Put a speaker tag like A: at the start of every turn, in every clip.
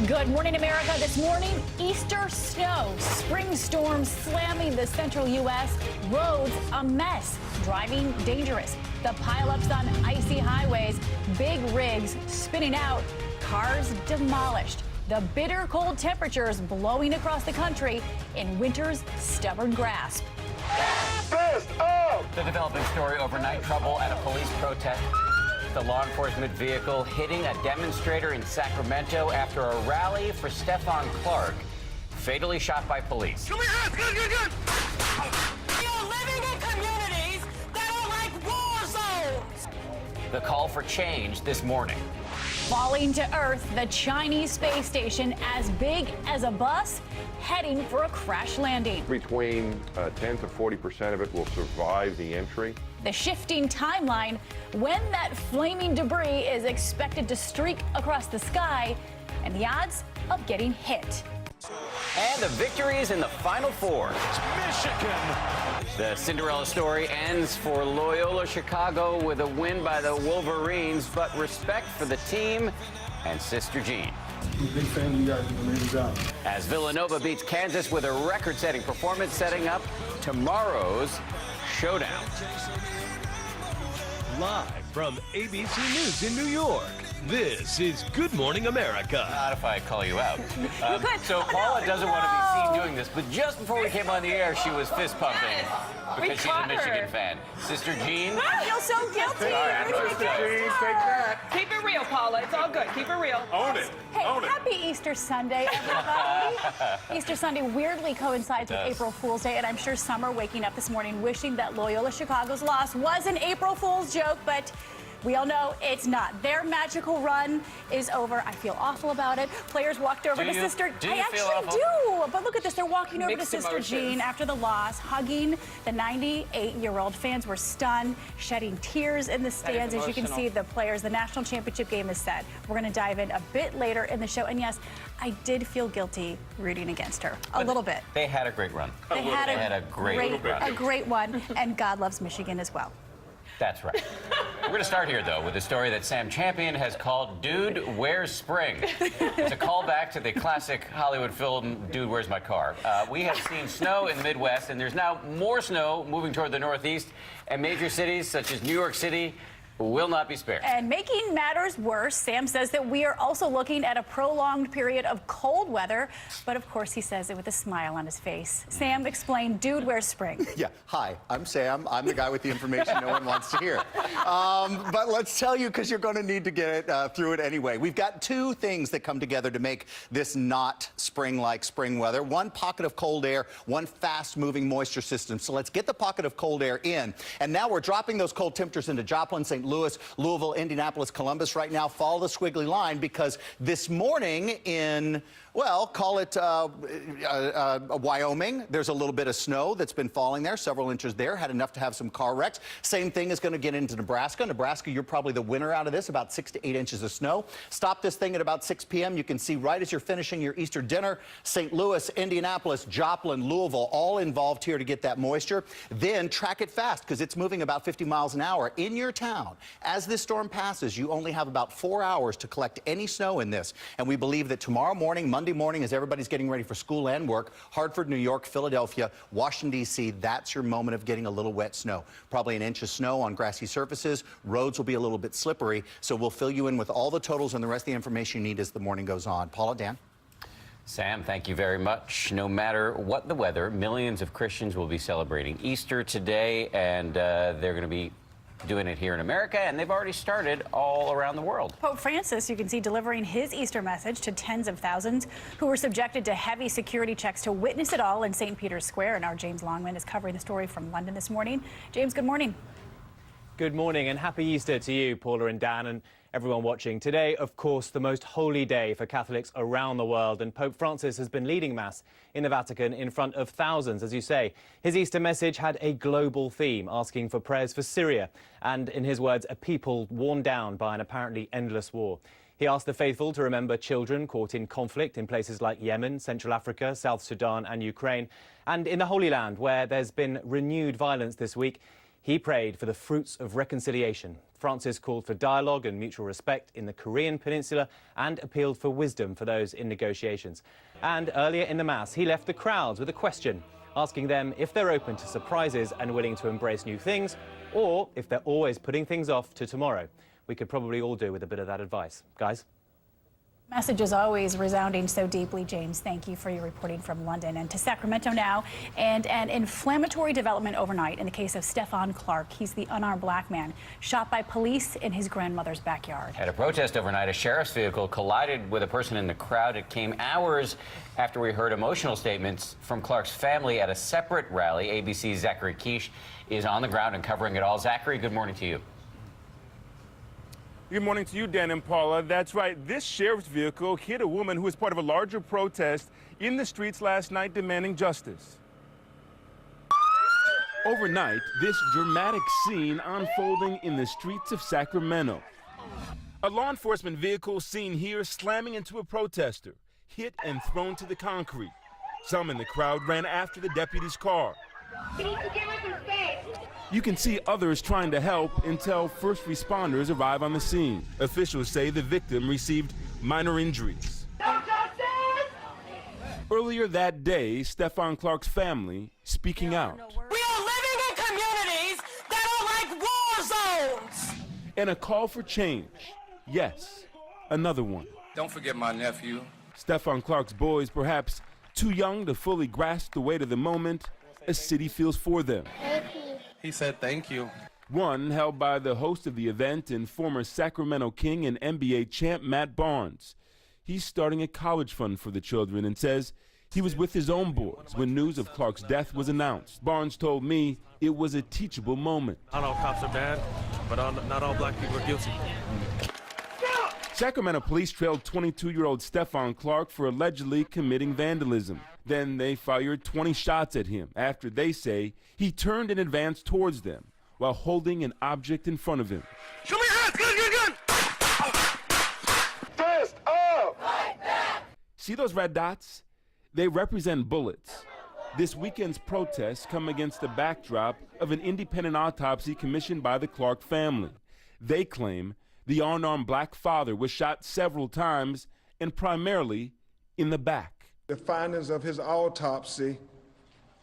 A: Good morning, America. This morning, Easter snow, spring storms slamming the central U.S., roads a mess, driving dangerous. The pileups on icy highways, big rigs spinning out, cars demolished. The bitter cold temperatures blowing across the country in winter's stubborn grasp.
B: The developing story overnight, trouble at a police protest. The law enforcement vehicle hitting a demonstrator in Sacramento after a rally for Stephon Clark, fatally shot by police.
C: Come here, good.
D: You're living in communities that are like war zones.
B: The call for change this morning.
A: Falling to Earth, the Chinese space station, as big as a bus, heading for a crash landing.
E: Between 10 to 40% of it will survive the entry.
A: The shifting timeline when that flaming debris is expected to streak across the sky, and the odds of getting hit.
B: And the victories in the Final Four.
C: Michigan.
B: The Cinderella story ends for Loyola Chicago with a win by the Wolverines, but respect for the team and Sister Jean.
F: I'm a big fan of you guys. You did an amazing job.
B: As Villanova beats Kansas with a record-setting performance, setting up tomorrow's showdown.
C: Live from ABC News in New York, this is Good Morning America.
B: Not if I call you out.
A: could.
B: So Paula doesn't want to be seen doing this, but just before we came on the air, she was fist pumping because she's a Michigan fan. Sister Jean.
A: I feel so guilty.
G: Keep it real, Paula. It's all good. Keep it real.
E: Own it.
A: Hey,
E: Own it.
A: happy Easter Sunday, everybody. Easter Sunday weirdly coincides with April Fool's Day, and I'm sure some are waking up this morning wishing that Loyola Chicago's loss was an April Fool's joke, but we all know it's not. Their magical run is over. I feel awful about it. Players walked over to Sister... I actually do. But look at this. They're walking over to Sister Jean after the loss, hugging the 98-year-old. Fans were stunned, shedding tears in the stands. As you can see, the players, the national championship game is set. We're going to dive in a bit later in the show. And yes, I did feel guilty rooting against her. A little bit.
B: They had a great run.
A: They had a great one. And God loves Michigan as well.
B: That's right. We're going to start here, though, with a story that Sam Champion has called Dude, Where's Spring? It's a callback to the classic Hollywood film, Dude, Where's My Car? We have seen snow in the Midwest, and there's now more snow moving toward the Northeast, and major cities such as New York City will not be spared.
A: And making matters worse, Sam says that we are also looking at a prolonged period of cold weather, but of course he says it with a smile on his face. Sam, explain, Dude, where's spring?
H: Yeah, hi, I'm Sam. I'm the guy with the information no one wants to hear. But let's tell you, because you're going to need to get through it anyway. We've got two things that come together to make this not spring-like spring weather. One pocket of cold air, one fast-moving moisture system. So let's get the pocket of cold air in. And now we're dropping those cold temperatures into Joplin, St. Louis, Louisville, Indianapolis, Columbus right now. Follow the squiggly line because this morning in, well, call it Wyoming, there's a little bit of snow that's been falling there, several inches there, had enough to have some car wrecks. Same thing is going to get into Nebraska. Nebraska, you're probably the winner out of this, about 6 to 8 inches of snow. Stop this thing at about 6 p.m. You can see right as you're finishing your Easter dinner, St. Louis, Indianapolis, Joplin, Louisville, all involved here to get that moisture. Then track it fast because it's moving about 50 miles an hour in your town. As this storm passes, you only have about 4 hours to collect any snow in this. And we believe that tomorrow morning, Monday morning, as everybody's getting ready for school and work, Hartford, New York, Philadelphia, Washington, D.C., that's your moment of getting a little wet snow. Probably an inch of snow on grassy surfaces. Roads will be a little bit slippery. So we'll fill you in with all the totals and the rest of the information you need as the morning goes on. Paula, Dan?
B: Sam, thank you very much. No matter what the weather, millions of Christians will be celebrating Easter today, and they're going to be doing it here in America, and they've already started all around the world.
A: Pope Francis, you can see, delivering his Easter message to tens of thousands who were subjected to heavy security checks to witness it all in St. Peter's Square. And our James Longman is covering the story from London this morning. James, good morning.
I: Good morning and happy Easter to you, Paula and Dan, and everyone watching. Today, of course, the most holy day for Catholics around the world, and Pope Francis has been leading Mass in the Vatican in front of thousands, as you say. His Easter message had a global theme, asking for prayers for Syria and, in his words, a people worn down by an apparently endless war. He asked the faithful to remember children caught in conflict in places like Yemen, Central Africa, South Sudan and Ukraine, and in the Holy Land, where there's been renewed violence this week. He prayed for the fruits of reconciliation. Francis called for dialogue and mutual respect in the Korean peninsula and appealed for wisdom for those in negotiations. And earlier in the Mass, he left the crowds with a question, asking them if they're open to surprises and willing to embrace new things, or if they're always putting things off to tomorrow. We could probably all do with a bit of that advice. Guys?
A: Message is always resounding so deeply, James. Thank you for your reporting from London. And to Sacramento now, and an inflammatory development overnight in the case of Stephon Clark. He's the unarmed black man shot by police in his grandmother's backyard.
B: At a protest overnight, a sheriff's vehicle collided with a person in the crowd. It came hours after we heard emotional statements from Clark's family at a separate rally. ABC's Zachary Quiche is on the ground and covering it all. Zachary, good morning to you.
J: Good morning to you, Dan and Paula. That's right. This sheriff's vehicle hit a woman who was part of a larger protest in the streets last night demanding justice. Overnight, this dramatic scene unfolding in the streets of Sacramento. A law enforcement vehicle seen here slamming into a protester, hit and thrown to the concrete. Some in the crowd ran after the deputy's car. You can see others trying to help until first responders arrive on the scene. Officials say the victim received minor injuries. Earlier that day, Stephon Clark's family speaking out.
D: We are living in communities that are like war zones.
J: And a call for change. Yes, another one.
K: Don't forget my nephew.
J: Stephon Clark's boys, perhaps too young to fully grasp the weight of the moment, a city feels for them.
K: He said thank you.
J: One held by the host of the event and former Sacramento King and NBA champ Matt Barnes. He's starting a college fund for the children and says he was with his own boys when news of Clark's death was announced. Barnes told me it was a teachable moment.
F: Not all cops are bad, but not all black people are guilty.
J: Sacramento police trailed 22-year-old Stephon Clark for allegedly committing vandalism. Then they fired 20 shots at him after they say he turned and advanced towards them while holding an object in front of him.
D: Show me your hands. Gun.
E: Fist up!
J: See those red dots? They represent bullets. This weekend's protests come against the backdrop of an independent autopsy commissioned by the Clark family. They claim the unarmed black father was shot several times and primarily in the back.
F: The findings of his autopsy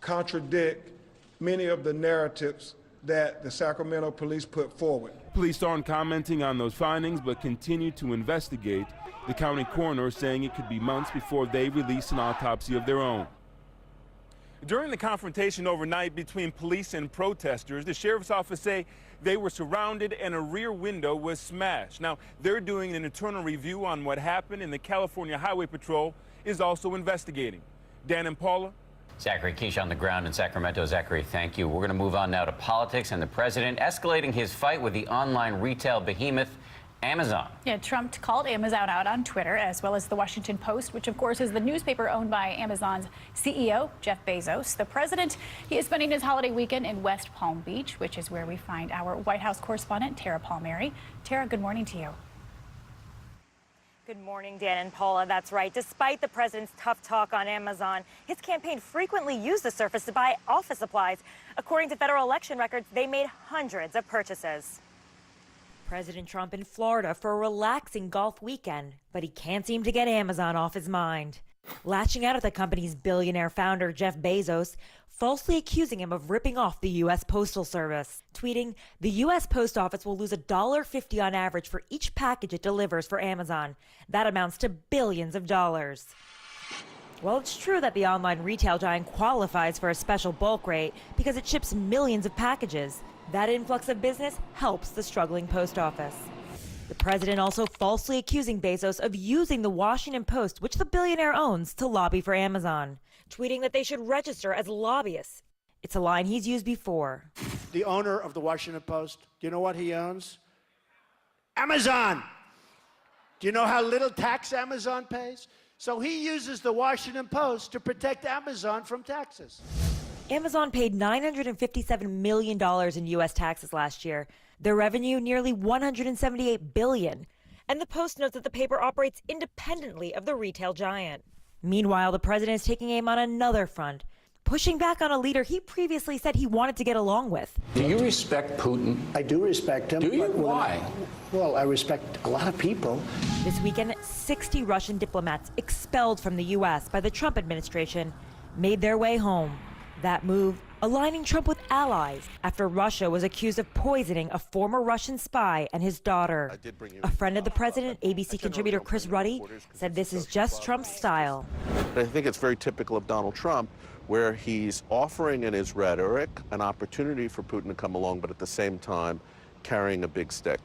F: contradict many of the narratives that the Sacramento police put forward.
J: Police aren't commenting on those findings but continue to investigate, the county coroner saying it could be months before they release an autopsy of their own. During the confrontation overnight between police and protesters, the sheriff's office say they were surrounded and a rear window was smashed. Now, they're doing an internal review on what happened, and the California Highway Patrol is also investigating. Dan and Paula?
B: Zachary Quiche on the ground in Sacramento. Zachary, thank you. We're going to move on now to politics and the president escalating his fight with the online retail behemoth Amazon.
A: Yeah, Trump called Amazon out on Twitter, as well as the Washington Post, which of course is the newspaper owned by Amazon's CEO, Jeff Bezos. The president, he is spending his holiday weekend in West Palm Beach, which is where we find our White House correspondent, Tara Palmieri. Tara, good morning to you.
L: Good morning, Dan and Paula. That's right. Despite the president's tough talk on Amazon, his campaign frequently used the service to buy office supplies. According to federal election records, they made hundreds of purchases. President Trump in Florida for a relaxing golf weekend, but he can't seem to get Amazon off his mind. Lashing out at the company's billionaire founder, Jeff Bezos, falsely accusing him of ripping off the U.S. Postal Service. Tweeting, the U.S. Post Office will lose $1.50 on average for each package it delivers for Amazon. That amounts to billions of dollars. Well, it's true that the online retail giant qualifies for a special bulk rate because it ships millions of packages. That influx of business helps the struggling post office. The president also falsely accusing Bezos of using the Washington Post, which the billionaire owns, to lobby for Amazon, tweeting that they should register as lobbyists. It's a line he's used before.
M: The owner of the Washington Post, do you know what he owns? Amazon! Do you know how little tax Amazon pays? So he uses the Washington Post to protect Amazon from taxes.
L: Amazon paid $957 million in U.S. taxes last year. Their revenue, nearly $178 billion. And the Post notes that the paper operates independently of the retail giant. Meanwhile, the president is taking aim on another front, pushing back on a leader he previously said he wanted to get along with.
N: Do you respect Putin?
M: I do respect him.
N: Do you?
M: but
N: Why?
M: Well, I respect a lot of people.
L: This weekend, 60 Russian diplomats expelled from the U.S. by the Trump administration made their way home. That move aligning Trump with allies after Russia was accused of poisoning a former Russian spy and his daughter. A friend of the president, ABC contributor Chris Ruddy, said this is just Trump's style.
O: I think it's very typical of Donald Trump, where he's offering in his rhetoric an opportunity for Putin to come along, but at the same time carrying a big stick.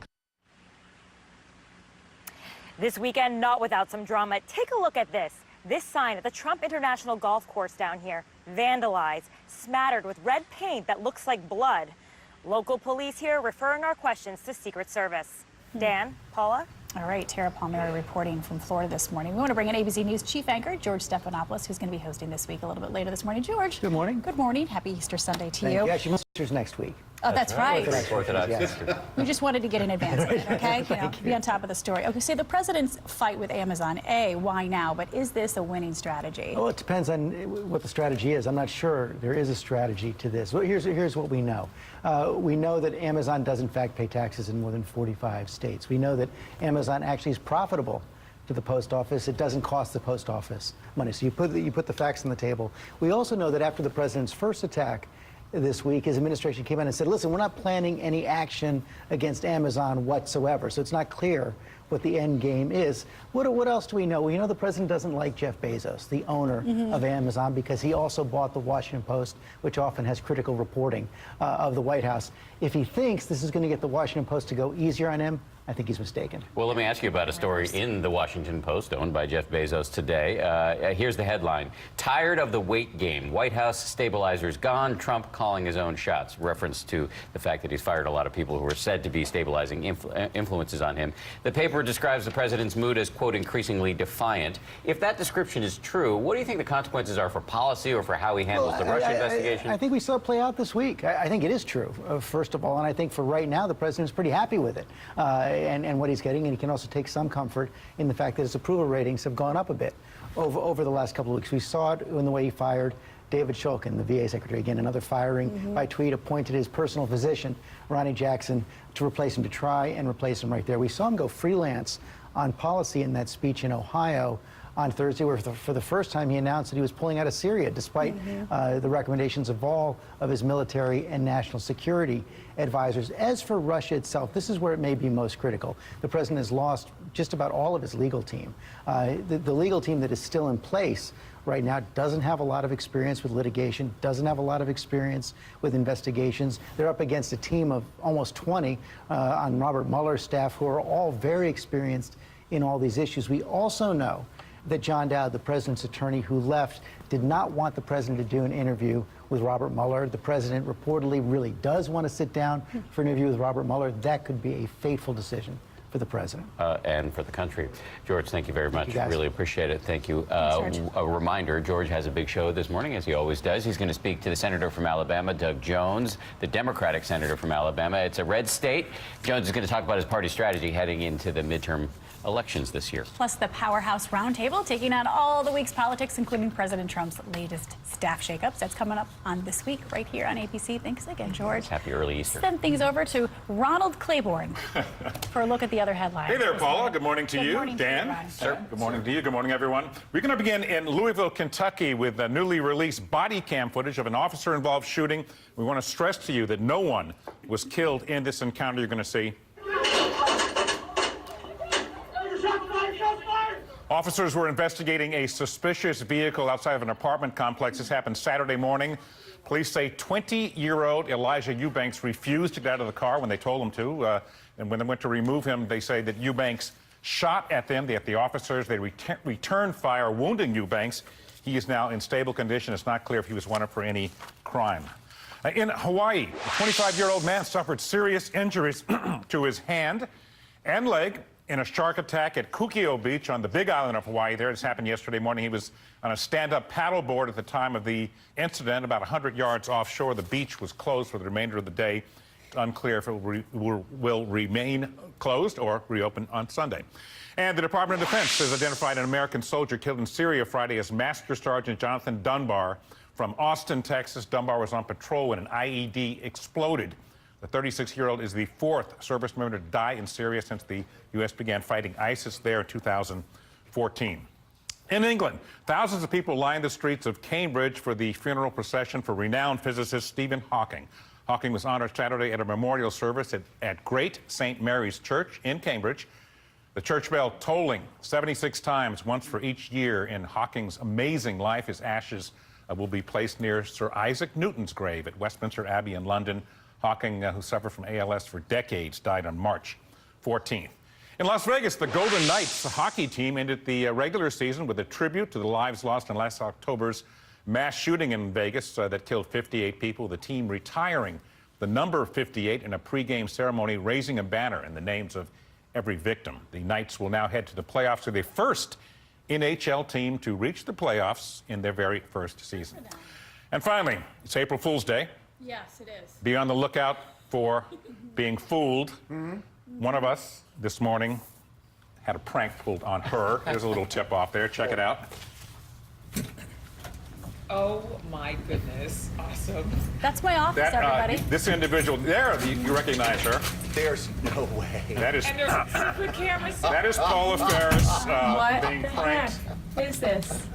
L: This weekend, not without some drama. Take a look at this. This sign at the Trump International Golf Course down here, vandalized, smattered with red paint that looks like blood. Local police here referring our questions to Secret Service. Dan, Paula?
A: All right, Tara Palmieri reporting from Florida this morning. We want to bring in ABC News chief anchor George Stephanopoulos, who's going to be hosting this week a little bit later this morning. George.
P: Good morning.
A: Good morning. Happy Easter Sunday to
P: Thank
A: you.
P: you. Actually, Easter's next week.
A: Oh, that's right.
B: Orthodox
P: Yes.
B: Easter.
A: We just wanted to get in advance of it, okay? Be on top of the story. Okay, so the president's fight with Amazon, why now? But is this a winning strategy?
P: Well, it depends on what the strategy is. I'm not sure there is a strategy to this. Well, here's what we know. We know that Amazon does, in fact, pay taxes in more than 45 states. We know that Amazon actually is profitable to the post office. It doesn't cost the post office money. So you put the facts on the table. We also know that after the president's first attack this week, his administration came out and said, listen, we're not planning any action against Amazon whatsoever. So it's not clear what the end game is. What else do we know? We know the president doesn't like Jeff Bezos, the owner of Amazon, because he also bought the Washington Post, which often has critical reporting of the White House. If he thinks this is going to get the Washington Post to go easier on him, I think he's mistaken.
B: Well, let me ask you about a story in the Washington Post owned by Jeff Bezos today. Here's the headline. Tired of the weight game. White House stabilizers gone. Trump calling his own shots. Reference to the fact that he's fired a lot of people who were said to be stabilizing influences on him. The paper describes the president's mood as, quote, increasingly defiant. If that description is true, what do you think the consequences are for policy or for how he handles the Russia investigation?
P: I think we saw it play out this week. I think it is true, first of all, and I think for right now the president's pretty happy with it. And what he's getting, and he can also take some comfort in the fact that his approval ratings have gone up a bit over the last couple of weeks. We saw it in the way he fired David Shulkin, the VA secretary. Again, another firing by tweet, appointed his personal physician, Ronnie Jackson, to replace him, to try and replace him right there. We saw him go freelance on policy in that speech in Ohio on Thursday, where for the first time he announced that he was pulling out of Syria, despite the recommendations of all of his military and national security advisors. As for Russia itself, this is where it may be most critical. The president has lost just about all of his legal team. The legal team that is still in place right now doesn't have a lot of experience with litigation, doesn't have a lot of experience with investigations. They're up against a team of almost 20 on Robert Mueller's staff who are all very experienced in all these issues. We also know that John Dowd, the president's attorney who left, did not want the president to do an interview with Robert Mueller. The president reportedly really does want to sit down for an interview with Robert Mueller. That could be a fateful decision for the president.
B: And for the country. George, thank you very much.
P: You
B: really appreciate it. Thank you. A reminder, George has a big show this morning, as he always does. He's going to speak to the senator from Alabama, Doug Jones, the Democratic senator from Alabama. It's a red state. Jones is going to talk about his party strategy heading into the midterm elections this year.
A: Plus the Powerhouse Roundtable, taking on all the week's politics, including President Trump's latest staff shakeups. That's coming up on This Week right here on ABC. Thanks again, George.
B: Happy early Easter.
A: Send things over to Ronald Claiborne for a look at the other headlines.
Q: Hey there, Paula. Good morning to you.
A: Morning
Q: Dan.
A: To you,
Q: Sir. Good morning to you. Good morning, everyone. We're going to begin in Louisville, Kentucky with the newly released body cam footage of an officer-involved shooting. We want to stress to you that no one was killed in this encounter you're going to see. Officers were investigating a suspicious vehicle outside of an apartment complex. This happened Saturday morning. Police say 20-year-old Elijah Eubanks refused to get out of the car when they told him to. And when they went to remove him, they say that Eubanks shot at them, at the officers. They returned fire, wounding Eubanks. He is now in stable condition. It's not clear if he was wanted for any crime. In Hawaii, a 25-year-old man suffered serious injuries to his hand and leg in a shark attack at Kukio Beach on the Big Island of Hawaii. There, this happened yesterday morning. He was on a stand-up paddleboard at the time of the incident, about 100 yards offshore. The beach was closed for the remainder of the day. It's unclear if it will remain closed or reopen on Sunday. And the Department of Defense has identified an American soldier killed in Syria Friday as Master Sergeant Jonathan Dunbar, From Austin, Texas, Dunbar was on patrol when an IED exploded. The 36-year-old is the fourth service member to die in Syria since the U.S. began fighting ISIS there in 2014. In England, thousands of people lined the streets of Cambridge for the funeral procession for renowned physicist Stephen Hawking. Hawking was honored Saturday at a memorial service at Great St. Mary's Church in Cambridge. The church bell tolling 76 times, once for each year in Hawking's amazing life. His ashes will be placed near Sir Isaac Newton's grave at Westminster Abbey in London. Hawking, who suffered from ALS for decades, died on March 14th. In Las Vegas, the Golden Knights hockey team ended the regular season with a tribute to the lives lost in last October's mass shooting in Vegas that killed 58 people. The team retiring the number 58 in a pregame ceremony, raising a banner in the names of every victim. The Knights will now head to the playoffs. They're the first NHL team to reach the playoffs in their very first season. And finally, it's April Fool's Day.
A: Yes, it is.
Q: Be on the lookout for being fooled. One of us this morning had a prank pulled on her. There's a little tip off there. Check it out.
G: Oh my goodness. Awesome.
A: That's my office, everybody.
Q: This individual there, you recognize her.
H: There's no way.
Q: That is.
G: And there's secret cameras.
Q: That is Paula Ferris being pranked.
A: What is this?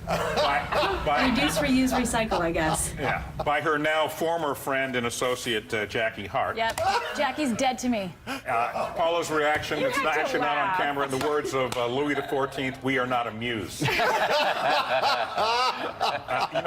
Q: By
A: Reduce, reuse, recycle, I guess.
Q: Yeah, by her now former friend and associate, Jackie Hart.
A: Yep. Jackie's dead to me.
Q: Paula's reaction, it's
A: have to
Q: actually not on
A: laugh.
Q: camera. In the words of Louis XIV, we are not amused. You know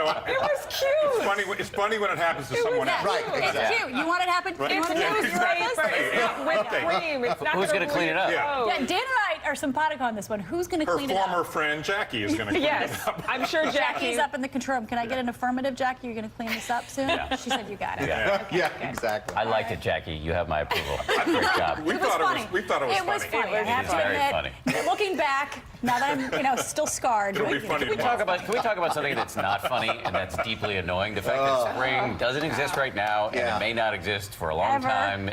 Q: what?
G: It was cute.
Q: It's funny when it happens to someone else.
H: Right,
A: It's cute. You want it to happen?
Q: Right.
A: You want
G: It's
A: it to happen to your office?
G: newspaper. It's not whipped cream. It's not
B: Who's gonna clean it up?
Q: Yeah.
A: Yeah, Dan and I are sympathetic on this one. Who's going to
Q: Her
A: clean it up?
Q: former friend Jackie is going to clean
G: Yes,
Q: it up.
G: I'm sure
A: Jackie's
G: Jackie.
A: up in the control room. Can I get an affirmative, Jackie? You're going to clean this up soon?
B: Yeah.
A: She said you got it.
B: Yeah.
A: Okay, good.
H: Exactly.
B: I liked it, Jackie. You have my approval. Great job.
Q: We
A: It was
Q: thought
A: funny.
Q: we thought it was
A: It was
Q: funny.
A: funny. I have to
B: very
A: admit,
B: funny.
A: looking back, now that I'm, still scarred.
Q: It'll be
A: but,
Q: funny
B: Can we talk about something that's not funny and that's deeply annoying? The fact that spring doesn't exist right now and it may not exist for a long
A: Ever.
B: time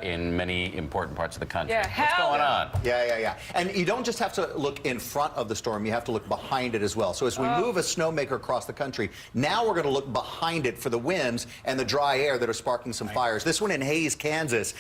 B: in many important parts of the country.
G: Yeah,
B: What's
G: hell
B: going on?
H: Yeah. And you don't just have to look in front of the storm, you have to look behind it as well. So as we move a snowmaker across the country, now we're going to look behind it for the winds and the dry air that are sparking some fires. This one in Hays, Kansas.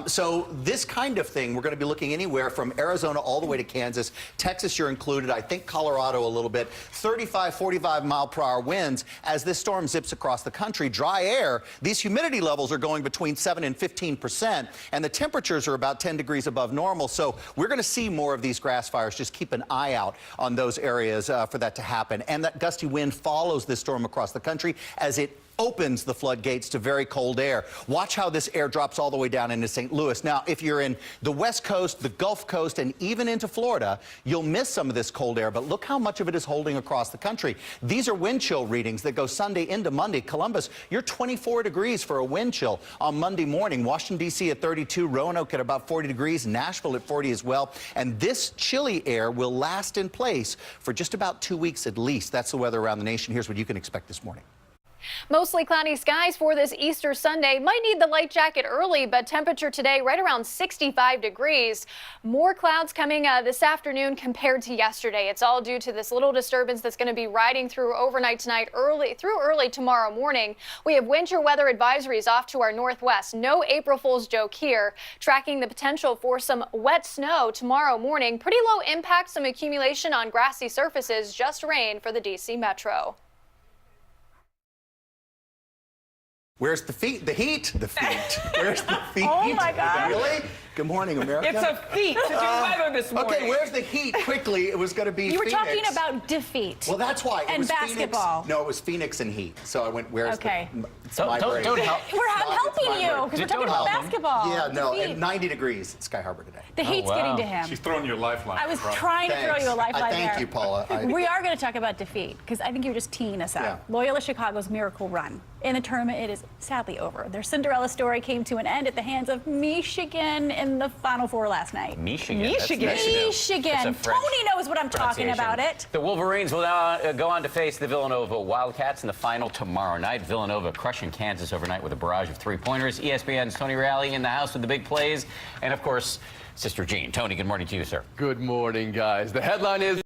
H: So this kind of thing, we're going to be looking anywhere from Arizona all the way to Kansas. Texas, you're included. I think Colorado a little bit. 35, 45 mile per hour winds as this storm zips across the country. Dry air, these humidity levels are going between 7 and 15%, and the temperatures are about 10 degrees above normal. So we're going to see more of these grass fires. Just keep an eye out on those areas for that to happen. And that gusty wind follows this storm across the country as it opens the floodgates to very cold air. Watch how this air drops all the way down into St. Louis. Now, if you're in the West Coast, the Gulf Coast, and even into Florida, you'll miss some of this cold air, but look how much of it is holding across the country. These are wind chill readings that go Sunday into Monday. Columbus, you're 24 degrees for a wind chill on Monday morning. Washington, D.C. at 32, Roanoke at about 40 degrees, Nashville at 40 as well. And this chilly air will last in place for just about 2 weeks at least. That's the weather around the nation. Here's what you can expect this morning.
N: Mostly cloudy skies for this Easter Sunday. Might need the light jacket early, but temperature today right around 65 degrees. More clouds coming this afternoon compared to yesterday. It's all due to this little disturbance that's going to be riding through overnight tonight, early tomorrow morning. We have winter weather advisories off to our northwest. No April Fool's joke here. Tracking the potential for some wet snow tomorrow morning. Pretty low impact, some accumulation on grassy surfaces, just rain for the D.C. metro.
H: Where's the feet? The heat? The feet. Where's the feet?
A: Oh, my God.
H: Really? Good morning, America.
G: It's a feat to do weather this morning.
H: Okay, where's the heat? Quickly, it was going to be
A: You were
H: Phoenix.
A: talking about defeat.
H: Well, that's why. It
A: And
H: was
A: basketball.
H: Phoenix. No, it was Phoenix and Heat. So I went, where's
A: Okay.
H: the... It's my brain.
B: Don't help.
A: I'm helping you because we're talking about basketball.
H: Yeah, no,
A: Defeat.
H: and 90 degrees at Sky Harbor today.
A: The heat's getting to him.
Q: She's throwing you a lifeline.
A: I was
Q: bro.
A: trying to throw you a lifeline there.
H: Thank you, Paula.
A: We are going to talk about defeat because I think you're just teeing us up.
H: Yeah.
A: Loyola Chicago's miracle run in the tournament, it is sadly over. Their Cinderella story came to an end at the hands of Michigan in the Final Four last night.
B: Michigan.
A: Michigan.
B: That's nice to know.
A: Michigan.
B: That's a French
A: Tony knows what I'm talking about it.
B: The Wolverines will now go on to face the Villanova Wildcats in the final tomorrow night. Villanova crushing Kansas overnight with a barrage of three-pointers. ESPN's Tony Reale in the house with the big plays. And, of course, Sister Jean. Tony, good morning to you, sir.
R: Good morning, guys. The headline is